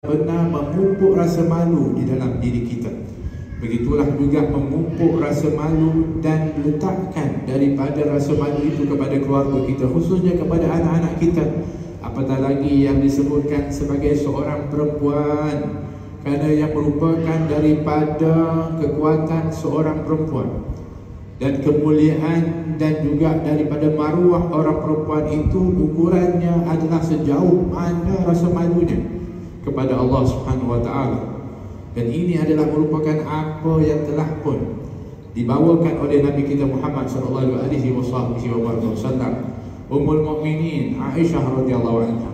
pernah memupuk rasa malu di dalam diri kita. Begitulah juga memupuk rasa malu dan letakkan daripada rasa malu itu kepada keluarga kita, khususnya kepada anak-anak kita. Apatah lagi yang disebutkan sebagai seorang perempuan, kerana yang merupakan daripada kekuatan seorang perempuan dan kemuliaan dan juga daripada maruah orang perempuan itu, ukurannya adalah sejauh mana rasa malunya kepada Allah Subhanahu Wa Taala. Dan ini adalah merupakan apa yang telah pun dibawakan oleh Nabi kita Muhammad sallallahu alaihi wasallam. Ummul Mukminin Aisyah radhiyallahu anha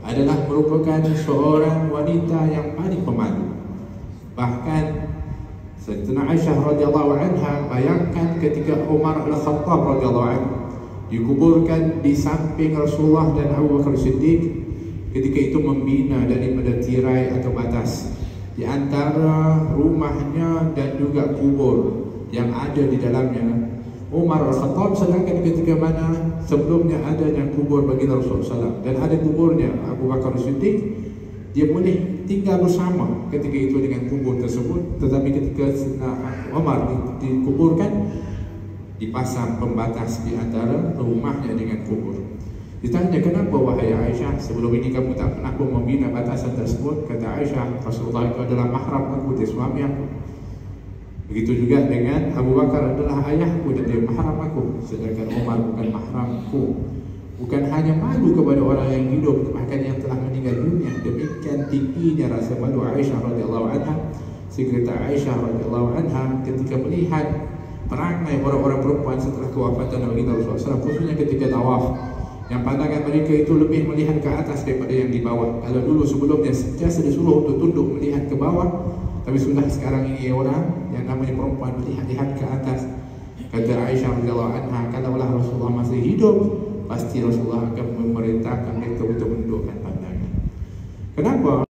adalah merupakan seorang wanita yang paling pemalu. Bahkan Sayyidatina Aisyah radhiyallahu anha, bayangkan ketika Umar Al-Khattab radhiyallahu anhu dikuburkan di samping Rasulullah dan Abu Bakar Siddiq, ketika itu membina daripada tirai atau batas di antara rumahnya dan juga kubur yang ada di dalamnya Umar Al-Khattab, sedangkan ketika mana sebelumnya adanya kubur bagi Rasulullah SAW dan ada kuburnya Abu Bakar Siddiq, dia boleh tinggal bersama ketika itu dengan kubur tersebut. Tetapi ketika Umar dikuburkan, dipasang pembatas di antara rumahnya dengan kubur. Ditanya, kenapa wahai Aisyah, sebelum ini kamu tak pernah pun membina batasan tersebut? Kata Aisyah, Rasulullah itu adalah mahram aku, dia suami aku. Begitu juga dengan Abu Bakar, adalah ayahku dan dia mahram aku, sedangkan Umar bukan mahramku. Bukan hanya malu kepada orang yang hidup, bahkan yang telah meninggal dunia. Demikian tingginya rasa malu Aisyah radhiyallahu anha, sehingga Aisyah radhiyallahu anha ketika melihat perangai orang-orang perempuan setelah kewafatan Nabi Rasulullah SAW, khususnya ketika tawaf, yang pandangan mereka itu lebih melihat ke atas daripada yang di bawah. Kalau dulu sebelumnya sentiasa disuruh untuk tunduk melihat ke bawah, tapi sudah sekarang ini orang yang namanya perempuan melihat ke atas. Kata Aisyah radhiyallahu anha, kalaulah Rasulullah masih hidup, pasti Rasulullah akan memerintahkan mereka untuk menundukkan pandangan. Kenapa?